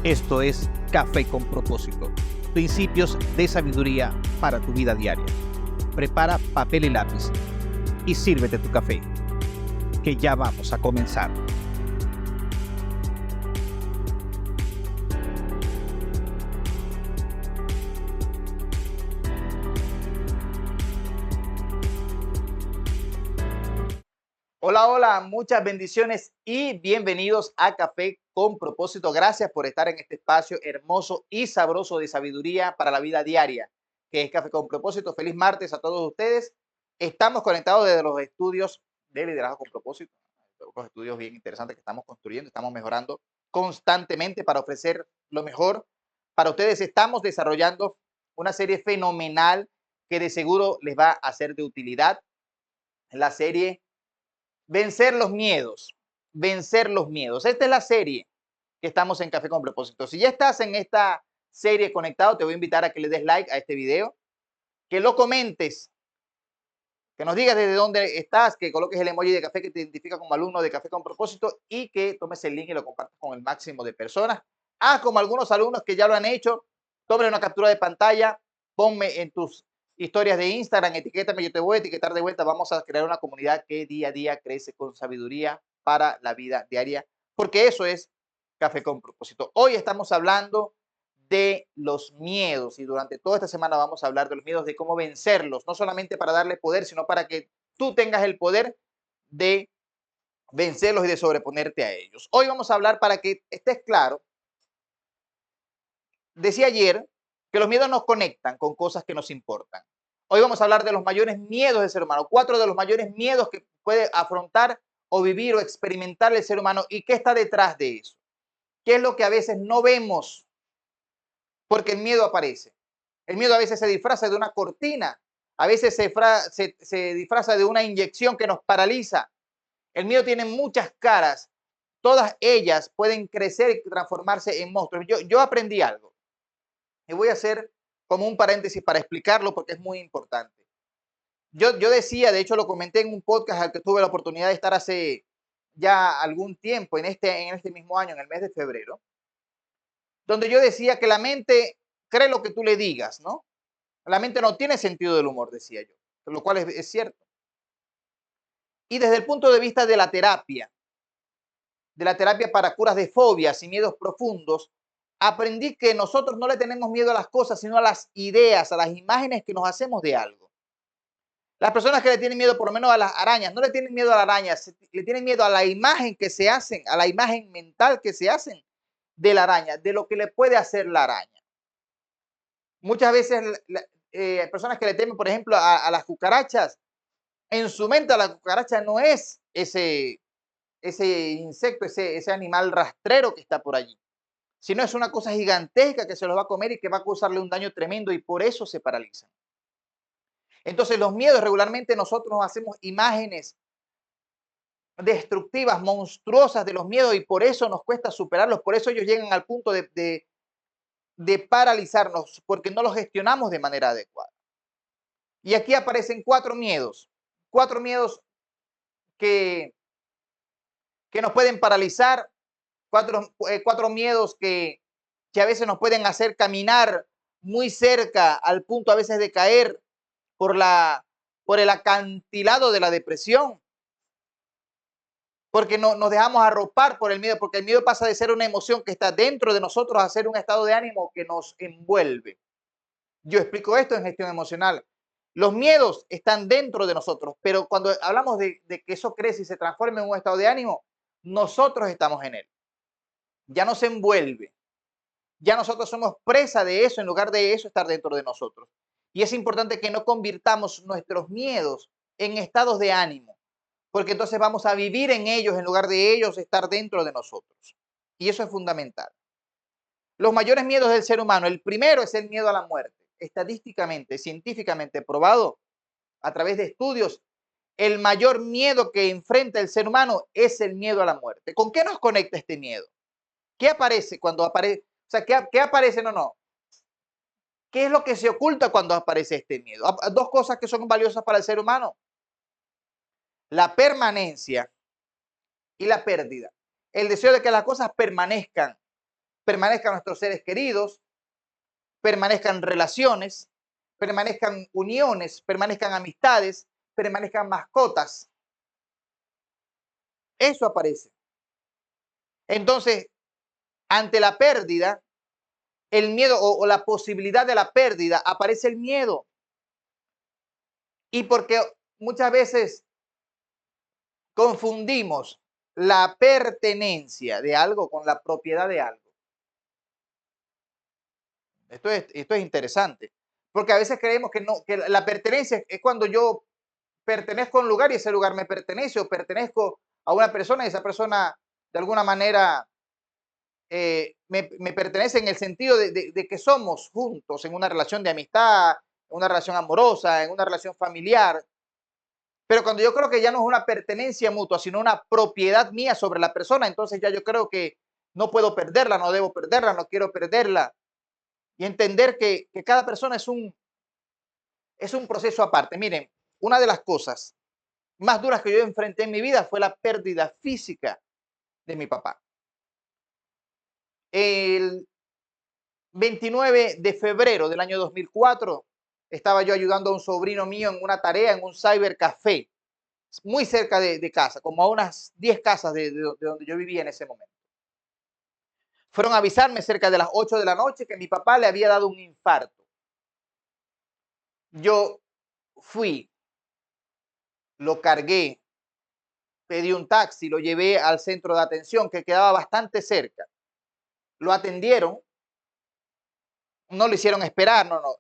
Esto es Café con Propósito, principios de sabiduría para tu vida diaria. Prepara papel y lápiz y sírvete tu café, que ya vamos a comenzar. Hola, hola, muchas bendiciones y bienvenidos a Café con Propósito. Gracias por estar en este espacio hermoso y sabroso de sabiduría para la vida diaria, que es Café con Propósito. Feliz martes a todos ustedes. Estamos conectados desde los estudios de liderazgo con propósito, los estudios bien interesantes que estamos construyendo, estamos mejorando constantemente para ofrecer lo mejor para ustedes. Estamos desarrollando una serie fenomenal que de seguro les va a ser de utilidad. La serie Vencer los miedos, vencer los miedos. Esta es la serie que estamos en Café con Propósito. Si ya estás en esta serie conectado, te voy a invitar a que le des like a este video, que lo comentes, que nos digas desde dónde estás, que coloques el emoji de café que te identifica como alumno de Café con Propósito y que tomes el link y lo compartas con el máximo de personas. Haz como algunos alumnos que ya lo han hecho, tome una captura de pantalla, ponme en tus historias de Instagram, etiquétame, yo te voy a etiquetar de vuelta. Vamos a crear una comunidad que día a día crece con sabiduría para la vida diaria, porque eso es Café con Propósito. Hoy estamos hablando de los miedos y durante toda esta semana vamos a hablar de los miedos, de cómo vencerlos, no solamente para darle poder, sino para que tú tengas el poder de vencerlos y de sobreponerte a ellos. Hoy vamos a hablar para que estés claro. Decía ayer que los miedos nos conectan con cosas que nos importan. Hoy vamos a hablar de los mayores miedos del ser humano, 4 de los mayores miedos que puede afrontar o vivir o experimentar el ser humano y qué está detrás de eso. ¿Qué es lo que a veces no vemos? Porque el miedo aparece. El miedo a veces se disfraza de una cortina, a veces se disfraza de una inyección que nos paraliza. El miedo tiene muchas caras, todas ellas pueden crecer y transformarse en monstruos. Yo aprendí algo y voy a hacer como un paréntesis para explicarlo porque es muy importante. Yo decía, de hecho lo comenté en un podcast al que tuve la oportunidad de estar hace ya algún tiempo, en este mismo año, en el mes de febrero, donde yo decía que la mente cree lo que tú le digas, ¿no? La mente no tiene sentido del humor, decía yo, lo cual es cierto. Y desde el punto de vista de la terapia para curas de fobias y miedos profundos, aprendí que nosotros no le tenemos miedo a las cosas, sino a las ideas, a las imágenes que nos hacemos de algo. Las personas que le tienen miedo por lo menos a las arañas, no le tienen miedo a las arañas, le tienen miedo a la imagen que se hacen, a la imagen mental que se hacen de la araña, de lo que le puede hacer la araña. Muchas veces personas que le temen, por ejemplo, a las cucarachas, en su mente la cucaracha no es ese insecto, ese animal rastrero que está por allí, sino es una cosa gigantesca que se los va a comer y que va a causarle un daño tremendo y por eso se paralizan. Entonces los miedos regularmente nosotros nos hacemos imágenes destructivas, monstruosas de los miedos y por eso nos cuesta superarlos, por eso ellos llegan al punto de paralizarnos, porque no los gestionamos de manera adecuada. Y aquí aparecen cuatro miedos que, que nos pueden paralizar, cuatro miedos que a veces nos pueden hacer caminar muy cerca al punto a veces de caer por, por el acantilado de la depresión, porque no, nos dejamos arropar por el miedo, porque el miedo pasa de ser una emoción que está dentro de nosotros a ser un estado de ánimo que nos envuelve. Yo explico esto en gestión emocional. Los miedos están dentro de nosotros, pero cuando hablamos de que eso crece y se transforma en un estado de ánimo, nosotros estamos en él. Ya nos envuelve. Ya nosotros somos presa de eso en lugar de eso estar dentro de nosotros. Y es importante que no convirtamos nuestros miedos en estados de ánimo, porque entonces vamos a vivir en ellos en lugar de ellos estar dentro de nosotros. Y eso es fundamental. Los mayores miedos del ser humano, el primero es el miedo a la muerte. Estadísticamente, científicamente probado a través de estudios, el mayor miedo que enfrenta el ser humano es el miedo a la muerte. ¿Con qué nos conecta este miedo? ¿Qué aparece cuando aparece? O sea, ¿qué aparece? No. ¿Qué es lo que se oculta cuando aparece este miedo? Dos cosas que son valiosas para el ser humano. La permanencia y la pérdida. El deseo de que las cosas permanezcan. permanezcan nuestros seres queridos, permanezcan relaciones, permanezcan uniones, permanezcan amistades, permanezcan mascotas. Eso aparece. Entonces, ante la pérdida, el miedo o la posibilidad de la pérdida, aparece el miedo. Y porque muchas veces confundimos la pertenencia de algo con la propiedad de algo. Esto es interesante, porque a veces creemos que, no, que la pertenencia es cuando yo pertenezco a un lugar y ese lugar me pertenece, o pertenezco a una persona y esa persona de alguna manera me pertenece en el sentido de que somos juntos en una relación de amistad, en una relación amorosa, en una relación familiar. Pero cuando yo creo que ya no es una pertenencia mutua, sino una propiedad mía sobre la persona, entonces ya yo creo que no puedo perderla, no debo perderla, no quiero perderla. Y entender que cada persona es un proceso aparte. Miren, una de las cosas más duras que yo enfrenté en mi vida fue la pérdida física de mi papá. El 29 de febrero del año 2004 estaba yo ayudando a un sobrino mío en una tarea en un cybercafé, muy cerca de casa, como a unas 10 casas de donde yo vivía en ese momento. Fueron a avisarme cerca de las 8 de la noche que mi papá le había dado un infarto. Yo fui, lo cargué, pedí un taxi, lo llevé al centro de atención que quedaba bastante cerca. Lo atendieron, no lo hicieron esperar, no, no.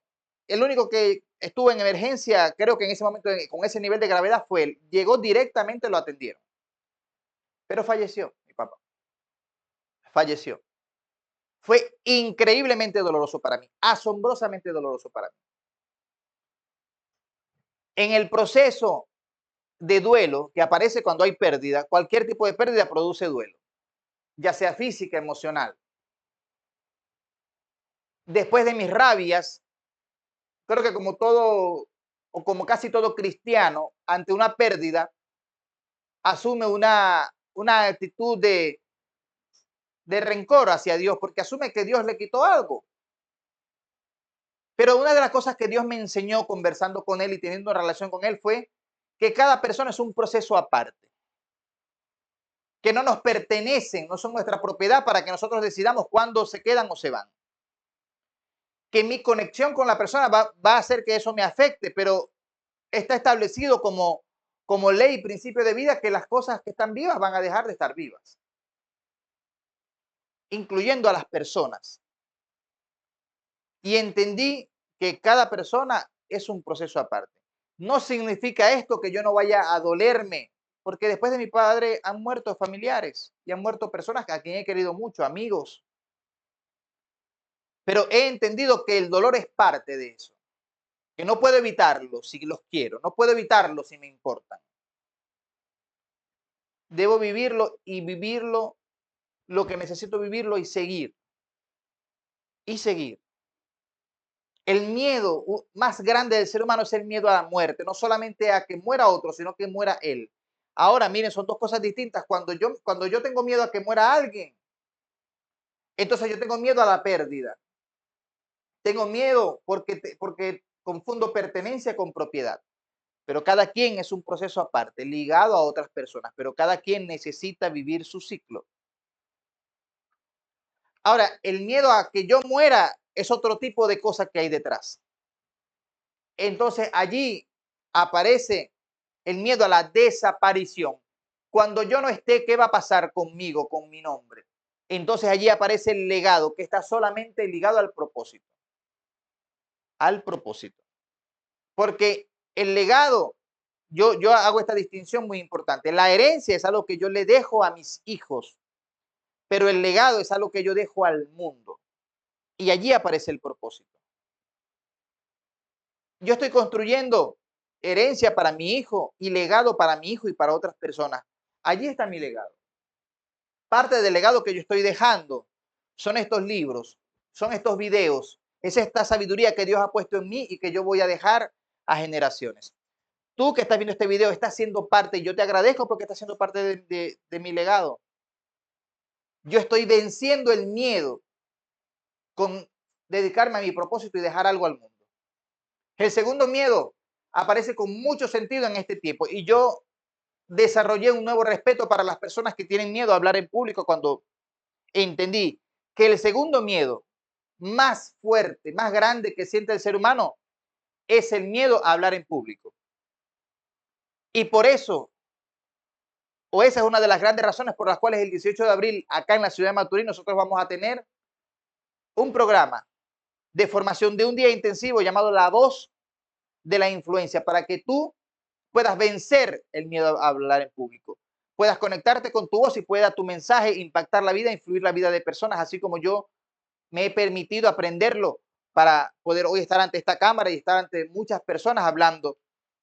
El único que estuvo en emergencia, creo que en ese momento, con ese nivel de gravedad, fue él. Llegó directamente, lo atendieron. Pero falleció, mi papá. Falleció. Fue increíblemente doloroso para mí, asombrosamente doloroso para mí. En el proceso de duelo que aparece cuando hay pérdida, cualquier tipo de pérdida produce duelo, ya sea física, emocional. Después de mis rabias, creo que como todo o como casi todo cristiano, ante una pérdida, asume una actitud de rencor hacia Dios, porque asume que Dios le quitó algo. Pero una de las cosas que Dios me enseñó conversando con Él y teniendo una relación con Él fue que cada persona es un proceso aparte, que no nos pertenecen, no son nuestra propiedad para que nosotros decidamos cuándo se quedan o se van. Que mi conexión con la persona va a hacer que eso me afecte, pero está establecido como ley y principio de vida que las cosas que están vivas van a dejar de estar vivas, incluyendo a las personas. Y entendí que cada persona es un proceso aparte. No significa esto que yo no vaya a dolerme, porque después de mi padre han muerto familiares y han muerto personas a quien he querido mucho, amigos. Pero he entendido que el dolor es parte de eso, que no puedo evitarlo si los quiero, no puedo evitarlo si me importan. Debo vivirlo y vivirlo lo que necesito vivirlo y seguir. Y seguir. El miedo más grande del ser humano es el miedo a la muerte, no solamente a que muera otro, sino que muera él. Ahora, miren, son dos cosas distintas. Cuando yo tengo miedo a que muera alguien, entonces yo tengo miedo a la pérdida. Tengo miedo porque confundo pertenencia con propiedad. Pero cada quien es un proceso aparte, ligado a otras personas, pero cada quien necesita vivir su ciclo. Ahora, el miedo a que yo muera es otro tipo de cosa que hay detrás. Entonces allí aparece el miedo a la desaparición. Cuando yo no esté, ¿qué va a pasar conmigo, con mi nombre? Entonces allí aparece el legado que está solamente ligado al propósito. Al propósito. Porque el legado, yo hago esta distinción muy importante. La herencia es algo que yo le dejo a mis hijos, pero el legado es algo que yo dejo al mundo. Y allí aparece el propósito. Yo estoy construyendo herencia para mi hijo y legado para mi hijo y para otras personas. Allí está mi legado. Parte del legado que yo estoy dejando son estos libros, son estos videos, es esta sabiduría que Dios ha puesto en mí y que yo voy a dejar a generaciones. Tú que estás viendo este video estás siendo parte y yo te agradezco porque estás siendo parte de mi legado. Yo estoy venciendo el miedo con dedicarme a mi propósito y dejar algo al mundo. El segundo miedo aparece con mucho sentido en este tiempo y yo desarrollé un nuevo respeto para las personas que tienen miedo a hablar en público cuando entendí que el segundo miedo más fuerte, más grande que siente el ser humano es el miedo a hablar en público. Y por eso, o esa es una de las grandes razones por las cuales el 18 de abril, acá en la ciudad de Maturín, nosotros vamos a tener un programa de formación de un día intensivo llamado La Voz de la Influencia, para que tú puedas vencer el miedo a hablar en público, puedas conectarte con tu voz y pueda tu mensaje impactar la vida, influir la vida de personas, así como yo me he permitido aprenderlo para poder hoy estar ante esta cámara y estar ante muchas personas hablando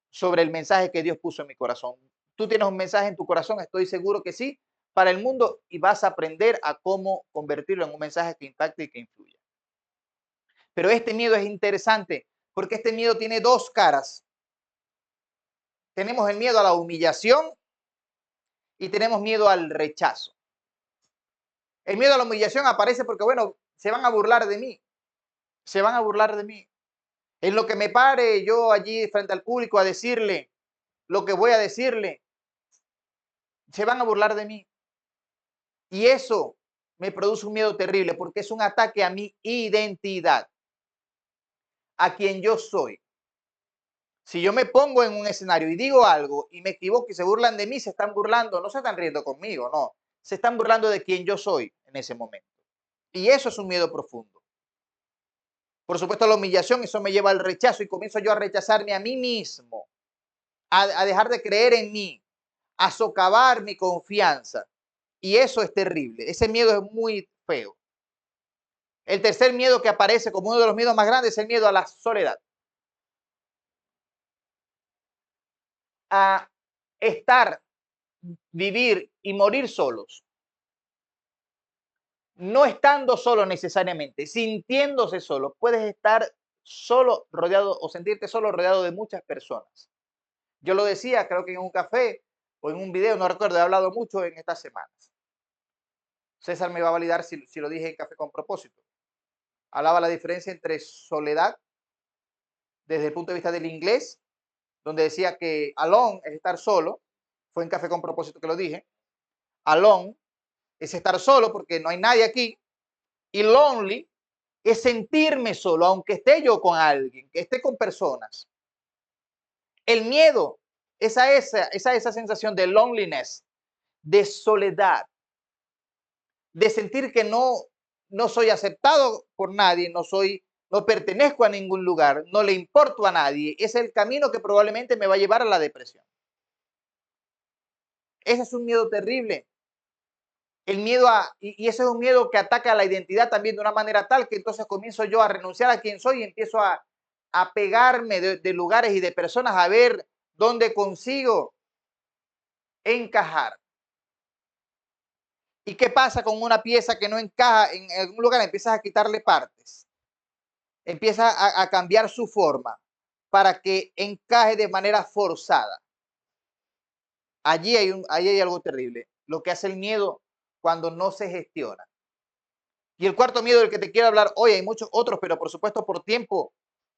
sobre el mensaje que Dios puso en mi corazón. Tú tienes un mensaje en tu corazón, estoy seguro que sí, para el mundo y vas a aprender a cómo convertirlo en un mensaje que impacte y que influya. Pero este miedo es interesante porque este miedo tiene dos caras. Tenemos el miedo a la humillación y tenemos miedo al rechazo. El miedo a la humillación aparece porque, bueno, se van a burlar de mí, se van a burlar de mí. En lo que me pare yo allí frente al público a decirle lo que voy a decirle, se van a burlar de mí. Y eso me produce un miedo terrible porque es un ataque a mi identidad, a quien yo soy. Si yo me pongo en un escenario y digo algo y me equivoco y se burlan de mí, se están burlando, no se están riendo conmigo, no, se están burlando de quien yo soy en ese momento. Y eso es un miedo profundo. Por supuesto, la humillación, eso me lleva al rechazo y comienzo yo a rechazarme a mí mismo, a dejar de creer en mí, a socavar mi confianza. Y eso es terrible. Ese miedo es muy feo. El tercer miedo que aparece como uno de los miedos más grandes es el miedo a la soledad. A estar, vivir y morir solos. No estando solo necesariamente, sintiéndose solo. Puedes estar solo rodeado o sentirte solo rodeado de muchas personas. Yo lo decía, creo que en un café o en un video, no recuerdo, he hablado mucho en estas semanas. César me va a validar si lo dije en Café con Propósito. Hablaba la diferencia entre soledad desde el punto de vista del inglés, donde decía que alone es estar solo, fue en Café con Propósito que lo dije, alone es estar solo porque no hay nadie aquí, y lonely es sentirme solo, aunque esté yo con alguien, que esté con personas. El miedo es a esa sensación de loneliness, de soledad, de sentir que no soy aceptado por nadie, no pertenezco a ningún lugar, no le importo a nadie. Es el camino que probablemente me va a llevar a la depresión. Ese es un miedo terrible. El miedo y ese es un miedo que ataca a la identidad también de una manera tal que entonces comienzo yo a renunciar a quien soy y empiezo a pegarme de lugares y de personas a ver dónde consigo encajar. ¿Y qué pasa con una pieza que no encaja en algún lugar? Empiezas a quitarle partes, empieza a cambiar su forma para que encaje de manera forzada. Allí hay algo terrible, lo que hace el miedo cuando no se gestiona. Y el cuarto miedo del que te quiero hablar hoy, hay muchos otros, pero por supuesto por tiempo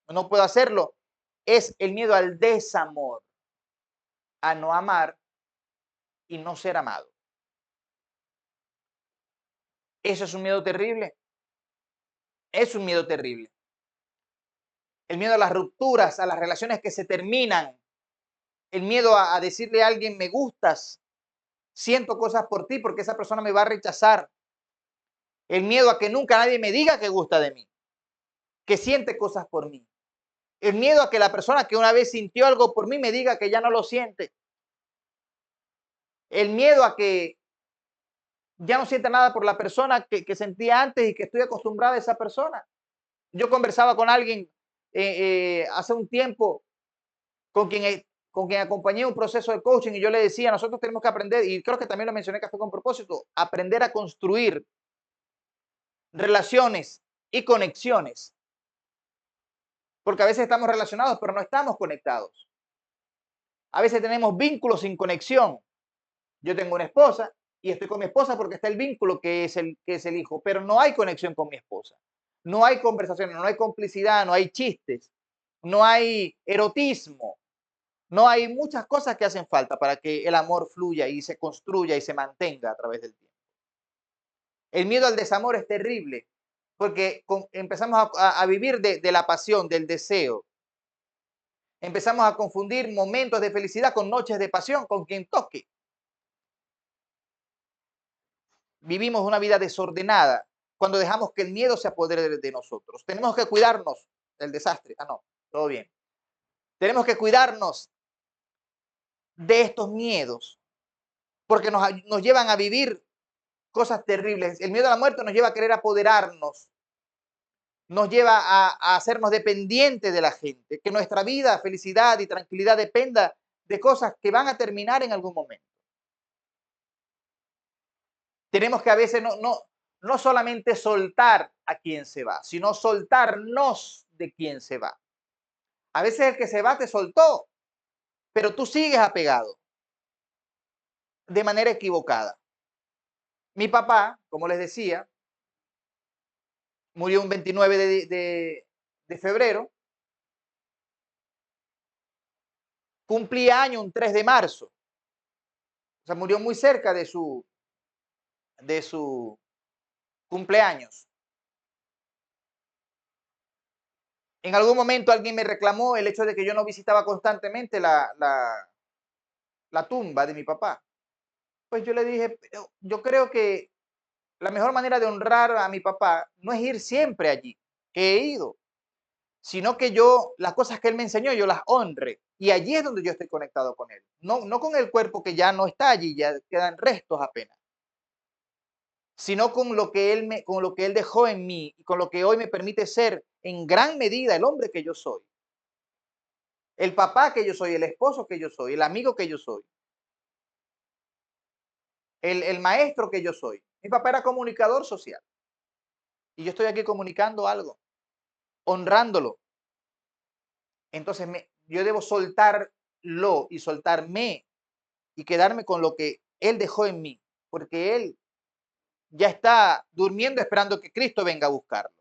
no puedo hacerlo, es el miedo al desamor, a no amar y no ser amado. Eso es un miedo terrible, es un miedo terrible. El miedo a las rupturas, a las relaciones que se terminan, el miedo a decirle a alguien me gustas, siento cosas por ti porque esa persona me va a rechazar. El miedo a que nunca nadie me diga que gusta de mí, que siente cosas por mí. El miedo a que la persona que una vez sintió algo por mí me diga que ya no lo siente. El miedo a que ya no sienta nada por la persona que sentía antes y que estoy acostumbrada a esa persona. Yo conversaba con alguien hace un tiempo con quien acompañé un proceso de coaching y yo le decía, nosotros tenemos que aprender, y creo que también lo mencioné que fue con propósito, aprender a construir relaciones y conexiones. Porque a veces estamos relacionados, pero no estamos conectados. A veces tenemos vínculos sin conexión. Yo tengo una esposa y estoy con mi esposa porque está el vínculo que es el hijo, pero no hay conexión con mi esposa. No hay conversaciones, no hay complicidad, no hay chistes, no hay erotismo, no hay muchas cosas que hacen falta para que el amor fluya y se construya y se mantenga a través del tiempo. El miedo al desamor es terrible porque empezamos a vivir de la pasión, del deseo. Empezamos a confundir momentos de felicidad con noches de pasión, con quien toque. Vivimos una vida desordenada cuando dejamos que el miedo se apodere de nosotros. Tenemos que cuidarnos del desastre. Ah, no, todo bien. Tenemos que cuidarnos de estos miedos porque nos llevan a vivir cosas terribles. El miedo a la muerte nos lleva a querer apoderarnos, nos lleva a hacernos dependientes de la gente, que nuestra vida, felicidad y tranquilidad dependa de cosas que van a terminar en algún momento. Tenemos que a veces no solamente soltar a quien se va, sino soltarnos de quien se va. A veces el que se va te soltó, pero tú sigues apegado de manera equivocada. Mi papá, como les decía, murió un 29 de febrero, cumplía año un 3 de marzo, o sea, murió muy cerca de su cumpleaños. En algún momento alguien me reclamó el hecho de que yo no visitaba constantemente la tumba de mi papá. Pues yo le dije, yo creo que la mejor manera de honrar a mi papá no es ir siempre allí, que he ido, sino que yo, las cosas que él me enseñó, yo las honre. Y allí es donde yo estoy conectado con él. No con el cuerpo que ya no está allí, ya quedan restos apenas, sino con lo que él dejó en mí y con lo que hoy me permite ser en gran medida el hombre que yo soy, el papá que yo soy, el esposo que yo soy, el amigo que yo soy, el maestro que yo soy. Mi papá era comunicador social y yo estoy aquí comunicando algo, honrándolo. Entonces yo debo soltarlo y soltarme y quedarme con lo que él dejó en mí, porque él ya está durmiendo esperando que Cristo venga a buscarlo.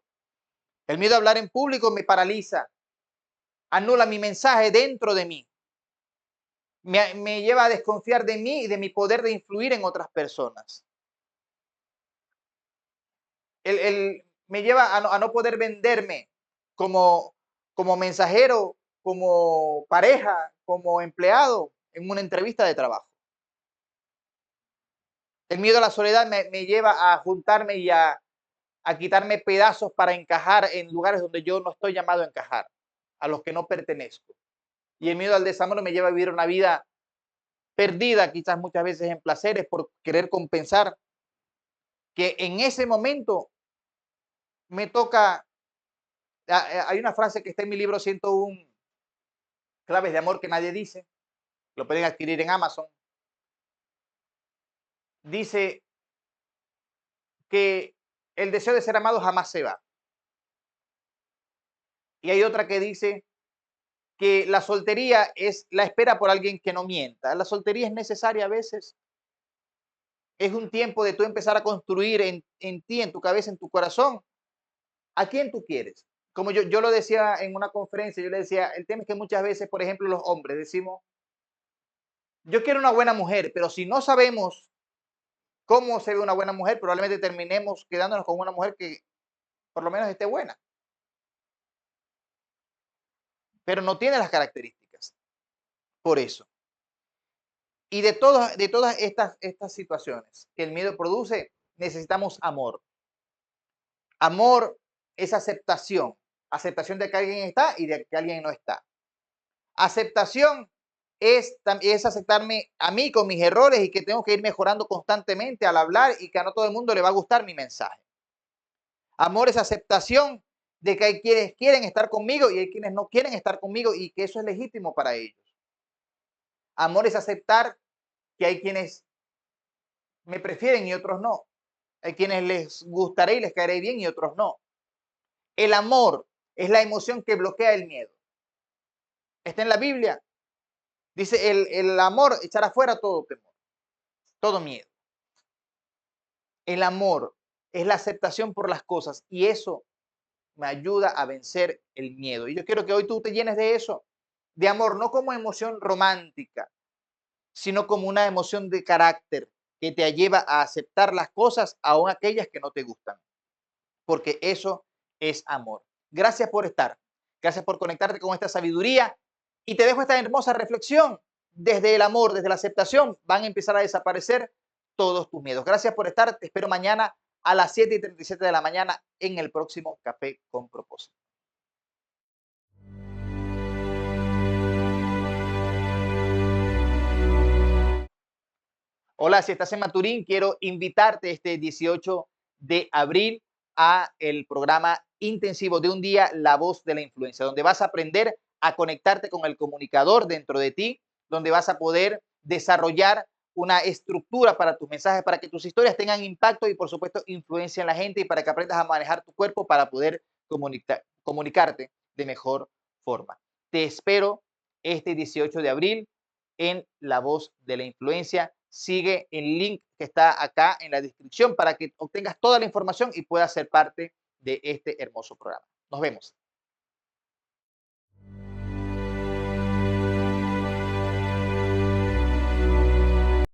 El miedo a hablar en público me paraliza, anula mi mensaje dentro de mí, me lleva a desconfiar de mí y de mi poder de influir en otras personas. Me lleva a no poder venderme como, como mensajero, como pareja, como empleado en una entrevista de trabajo. El miedo a la soledad me lleva a juntarme y a quitarme pedazos para encajar en lugares donde yo no estoy llamado a encajar, a los que no pertenezco. Y el miedo al desamor me lleva a vivir una vida perdida, quizás muchas veces en placeres, por querer compensar que en ese momento me toca. Hay una frase que está en mi libro 101 claves de amor que nadie dice, lo pueden adquirir en Amazon. Dice que el deseo de ser amado jamás se va. Y hay otra que dice que la soltería es la espera por alguien que no mienta. La soltería es necesaria a veces. Es un tiempo de tú empezar a construir en ti, en tu cabeza, en tu corazón, a quién tú quieres. Como yo lo decía en una conferencia, yo le decía, el tema es que muchas veces, por ejemplo, los hombres decimos, yo quiero una buena mujer, pero si no sabemos cómo se ve una buena mujer, probablemente terminemos quedándonos con una mujer que por lo menos esté buena, pero no tiene las características. Por eso. Y de todas estas situaciones que el miedo produce, necesitamos amor. Amor es aceptación. Aceptación de que alguien está y de que alguien no está. Aceptación es aceptarme a mí con mis errores y que tengo que ir mejorando constantemente al hablar y que a no todo el mundo le va a gustar mi mensaje. Amor es aceptación de que hay quienes quieren estar conmigo y hay quienes no quieren estar conmigo y que eso es legítimo para ellos. Amor es aceptar que hay quienes me prefieren y otros no. Hay quienes les gustaré y les caeré bien y otros no. El amor es la emoción que bloquea el miedo. Está en la Biblia. Dice, el amor echará fuera todo temor, todo miedo. El amor es la aceptación por las cosas y eso me ayuda a vencer el miedo. Y yo quiero que hoy tú te llenes de eso, de amor, no como emoción romántica, sino como una emoción de carácter que te lleva a aceptar las cosas, aun aquellas que no te gustan, porque eso es amor. Gracias por estar, gracias por conectarte con esta sabiduría y te dejo esta hermosa reflexión. Desde el amor, desde la aceptación, van a empezar a desaparecer todos tus miedos. Gracias por estar, te espero mañana a las 7:37 de la mañana en el próximo Café con Propósito. Hola, si estás en Maturín, quiero invitarte este 18 de abril a el programa intensivo de un día, La Voz de la Influencia, donde vas a aprender a conectarte con el comunicador dentro de ti, donde vas a poder desarrollar una estructura para tus mensajes, para que tus historias tengan impacto y, por supuesto, influencia en la gente y para que aprendas a manejar tu cuerpo para poder comunicarte de mejor forma. Te espero este 18 de abril en La Voz de la Influencia. Sigue el link que está acá en la descripción para que obtengas toda la información y puedas ser parte de este hermoso programa. Nos vemos.